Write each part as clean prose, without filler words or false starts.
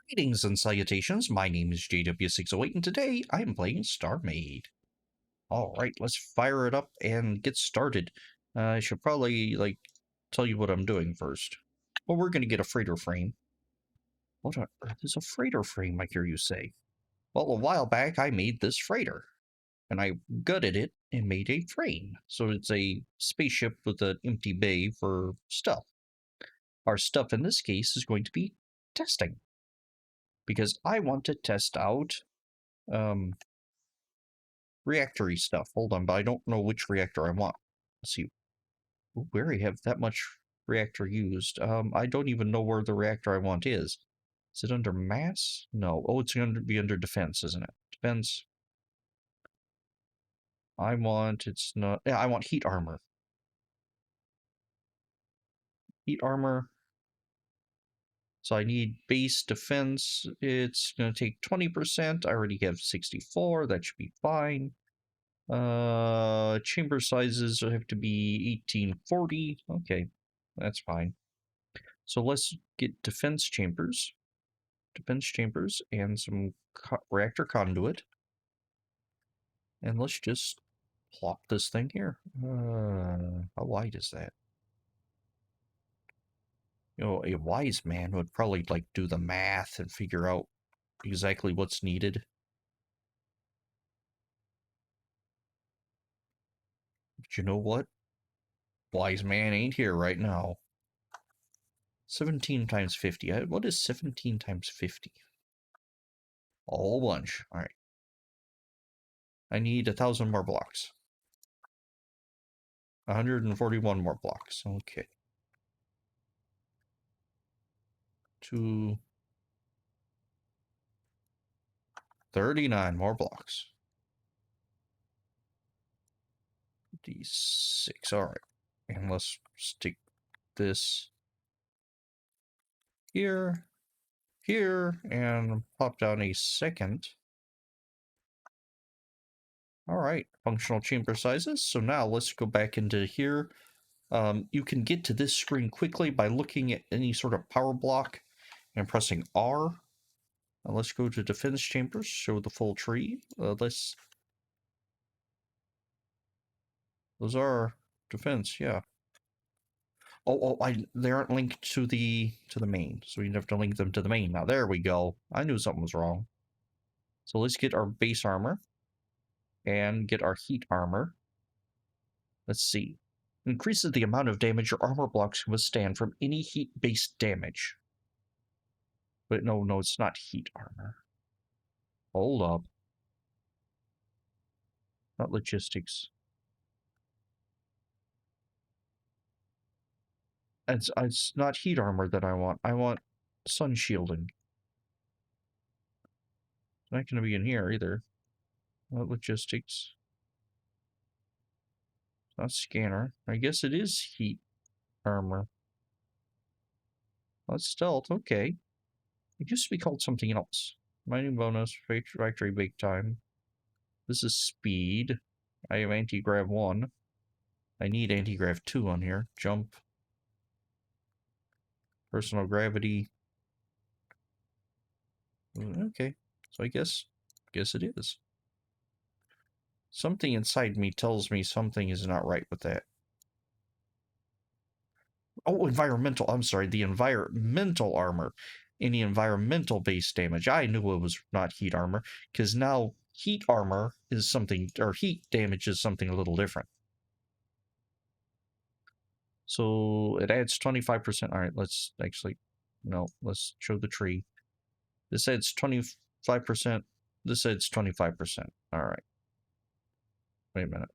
Greetings and salutations, my name is JW608 and today I am playing StarMade. Alright, let's fire it up and get started. I should probably, tell you what I'm doing first. Well, we're gonna get a freighter frame. What on earth is a freighter frame, I hear you say? Well, a while back I made this freighter, and I gutted it and made a frame. So it's a spaceship with an empty bay for stuff. Our stuff in this case is going to be testing, because I want to test out um, reactory stuff. Hold on, but I don't know which reactor I want. Let's see. Ooh, we already have that much reactor used. I don't even know where the reactor I want is. Is it under mass? No. Oh, it's going to be under defense, isn't it? Defense. It's not, yeah, I want heat armor. Heat armor. So I need base defense. It's going to take 20%. I already have 64. That should be fine. Chamber sizes have to be 1840. Okay, that's fine. So let's get defense chambers, and some reactor conduit, and let's just plop this thing here. How wide is that? You know, a wise man would probably do the math and figure out exactly what's needed. But you know what? Wise man ain't here right now. 17 times 50. What is 17 times 50? A whole bunch. All right. I need 1,000 more blocks. 141 more blocks. Okay. 39 more blocks. 56. All right. And let's stick this here, and pop down a second. All right. Functional chamber sizes. So now let's go back into here. You can get to this screen quickly by looking at any sort of power block and pressing R. Let's go to defense chambers, show the full tree. Those are defense, yeah. They aren't linked to the main, so you have to link them to the main. Now there we go. I knew something was wrong. So let's get our base armor and get our heat armor. Let's see. Increases the amount of damage your armor blocks can withstand from any heat-based damage. But no, it's not heat armor. Hold up. Not logistics. It's not heat armor that I want. I want sun shielding. It's not going to be in here either. Not logistics. Not scanner. I guess it is heat armor. That's stealth. Okay. It used to be called something else. Mining bonus, factory bake time. This is speed. I have anti-grav 1. I need anti-grav 2 on here. Jump. Personal gravity. Okay. So I guess it is. Something inside me tells me something is not right with that. Oh, environmental. I'm sorry. The environmental armor. Any environmental based damage. I knew it was not heat armor, because now heat armor is something, or heat damage is something a little different. So it adds 25%. All right, let's actually, no, let's show the tree. This adds 25%. This adds 25%. All right. Wait a minute.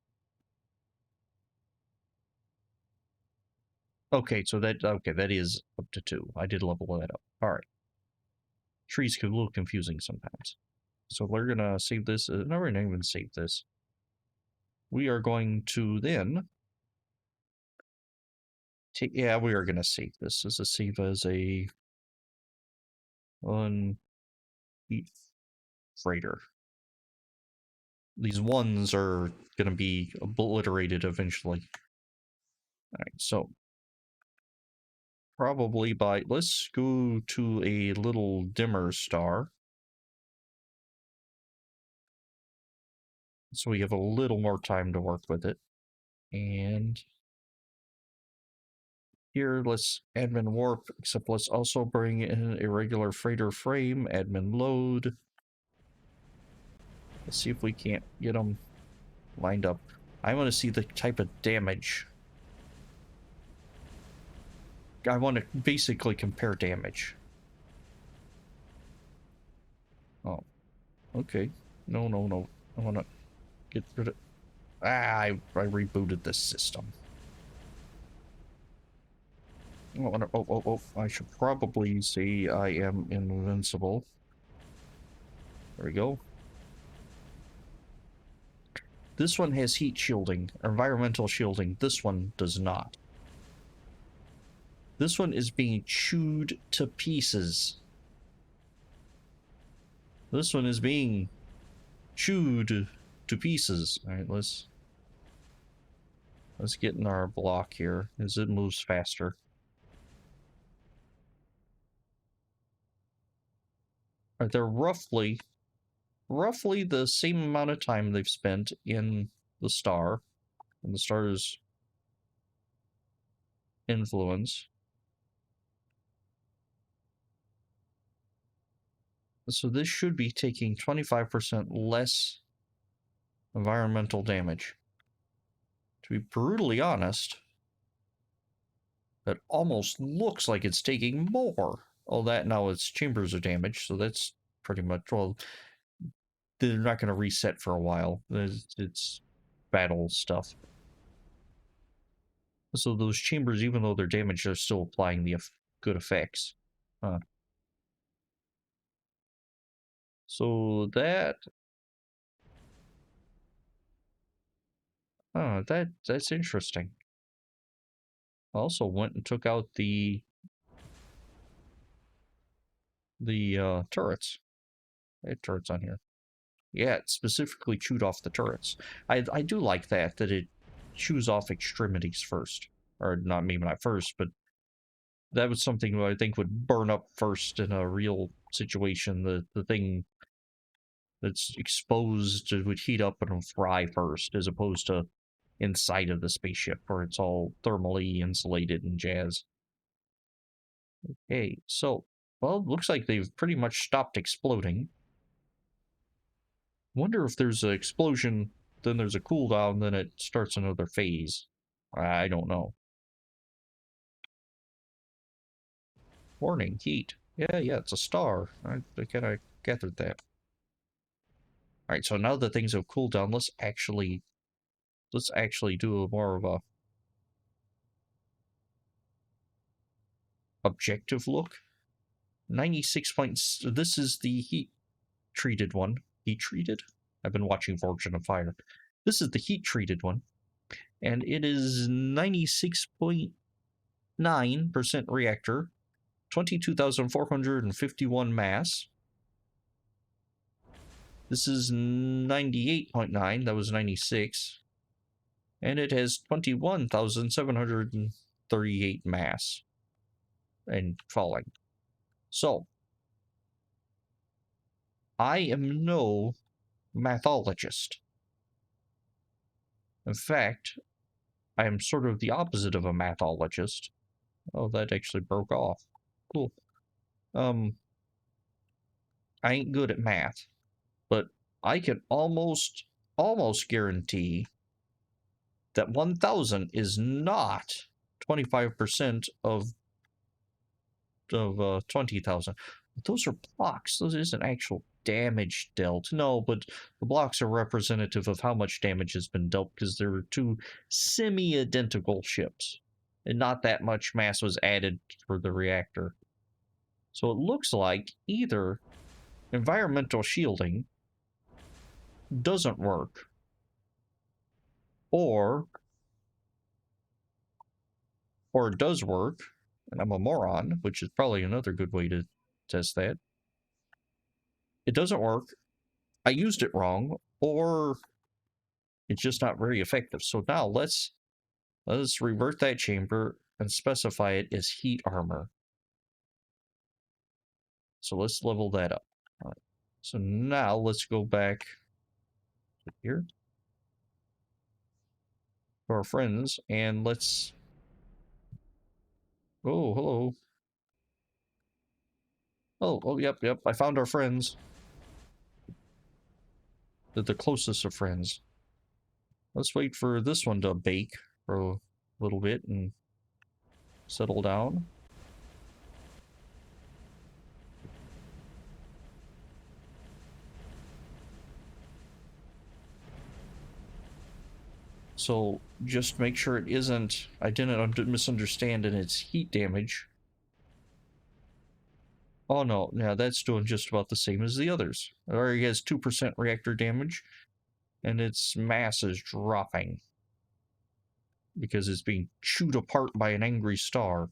Okay, so that is up to 2. I did level that up. All right. Trees get a little confusing sometimes. So we're gonna save this. No, we're not even save this. We are going to then take. Yeah, we are gonna save this as a save as a one heat freighter. These ones are gonna be obliterated eventually. All right, so probably by, let's go to a little dimmer star. So we have a little more time to work with it. And here, let's admin warp, except let's also bring in a regular freighter frame, admin load. Let's see if we can't get them lined up. I want to see the type of damage. I want to basically compare damage. Oh, okay. No, no, no. I want to get rid of... I rebooted this system. Oh, I should probably say I am invincible. There we go. This one has heat shielding, environmental shielding. This one does not. This one is being chewed to pieces. This one is being chewed to pieces. All right, let's get in our block here as it moves faster. All right, they're roughly the same amount of time they've spent in the star's influence. So this should be taking 25% less environmental damage. To be brutally honest, that almost looks like it's taking more. Oh, that now its chambers are damaged, so that's pretty much, well, they're not going to reset for a while. It's battle stuff. So those chambers, even though they're damaged, are still applying the good effects. So that... Oh, that's interesting. I also went and took out the turrets. I had turrets on here. Yeah, it specifically chewed off the turrets. I do like that it chews off extremities first. Or not, maybe not first, but that was something that I think would burn up first in a real situation. The thing that's exposed would heat up and fry first, as opposed to inside of the spaceship where it's all thermally insulated and jazz. Okay, so, well, it looks like they've pretty much stopped exploding. Wonder if there's an explosion, then there's a cooldown, then it starts another phase. I don't know. Warning, heat. Yeah, it's a star. I kind of gathered that. Alright, so now that things have cooled down, let's actually do a more of a objective look. 96 points. This is the heat treated one. Heat treated? I've been watching Fortune of Fire. This is the heat treated one. And it is 96.9% reactor, 22,451 mass. This is 98.9, that was 96. And it has 21,738 mass. And falling. So, I am no mathologist. In fact, I am sort of the opposite of a mathologist. Oh, that actually broke off. Cool. I ain't good at math, but I can almost guarantee that 1,000 is not 25% of 20,000. Those are blocks. Those isn't actual damage dealt. No, but the blocks are representative of how much damage has been dealt because there were two semi-identical ships, and not that much mass was added for the reactor. So it looks like either environmental shielding doesn't work, or it does work, and I'm a moron, which is probably another good way to test that. It doesn't work, I used it wrong, or it's just not very effective. So now let's revert that chamber, and specify it as heat armor. So let's level that up. All right. So now let's go back here to our friends and let's... Oh, hello. Oh, yep. I found our friends. They're the closest of friends. Let's wait for this one to bake for a little bit and settle down. So just make sure it isn't... I didn't misunderstand and it's heat damage. Oh no, yeah, that's doing just about the same as the others. It already has 2% reactor damage, and its mass is dropping because it's being chewed apart by an angry star.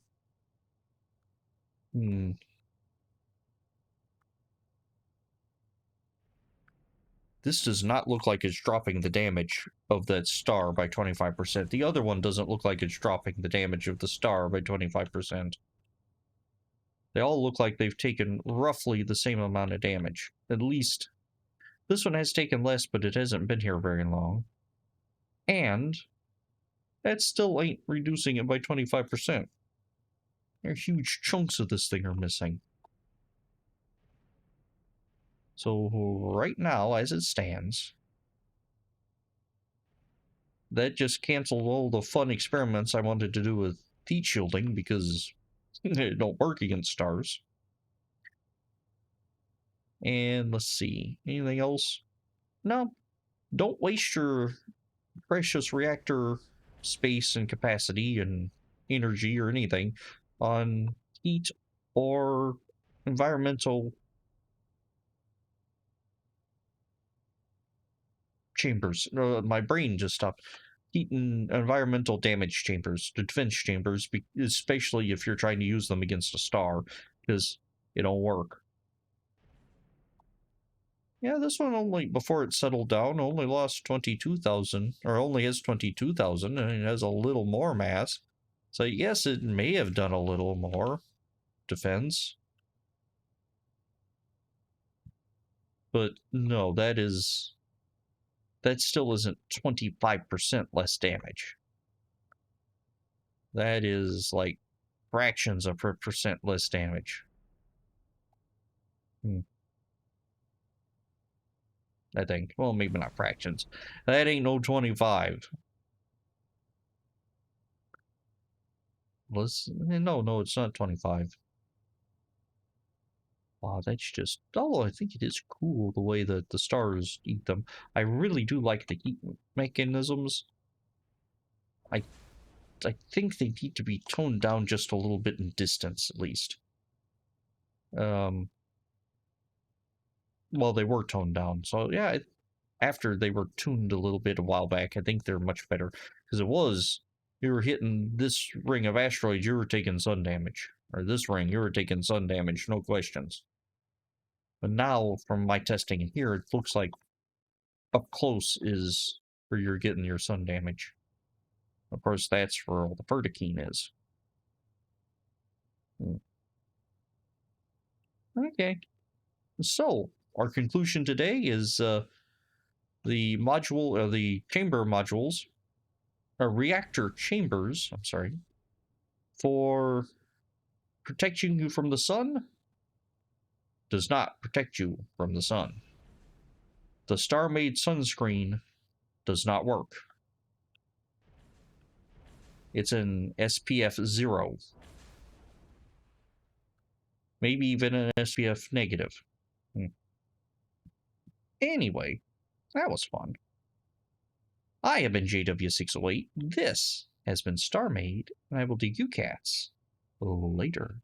This does not look like it's dropping the damage of that star by 25%. The other one doesn't look like it's dropping the damage of the star by 25%. They all look like they've taken roughly the same amount of damage. At least, this one has taken less, but it hasn't been here very long. And that still ain't reducing it by 25%. There are huge chunks of this thing are missing. So right now, as it stands, that just canceled all the fun experiments I wanted to do with heat shielding because it don't work against stars. And let's see, anything else? No, don't waste your precious reactor space and capacity and energy or anything on heat or environmental chambers. My brain just stopped. Heat and environmental damage chambers, defense chambers, especially if you're trying to use them against a star, because it don't work. Yeah, this one only, before it settled down, only lost 22,000, or only has 22,000, and it has a little more mass. So yes, it may have done a little more defense. But no, that still isn't 25% less damage. That is like fractions of a percent less damage. I think. Well, maybe not fractions. That ain't no 25. No, it's not 25. Wow, that's just... Oh, I think it is cool the way that the stars eat them. I really do like the heat mechanisms. I think they need to be toned down just a little bit in distance, at least. Well, they were toned down, so yeah, after they were tuned a little bit a while back, I think they're much better. Because you were hitting this ring of asteroids, you were taking sun damage. Or this ring, you were taking sun damage, no questions. But now, from my testing in here, it looks like up close is where you're getting your sun damage. Of course, that's where all the vertikine is. Okay. So, our conclusion today is the chamber modules, reactor chambers, I'm sorry, for protecting you from the sun does not protect you from the sun. The StarMade sunscreen does not work. It's an SPF 0. Maybe even an SPF negative. Anyway, that was fun. I have been JW608. This has been StarMade, and I will do you cats later.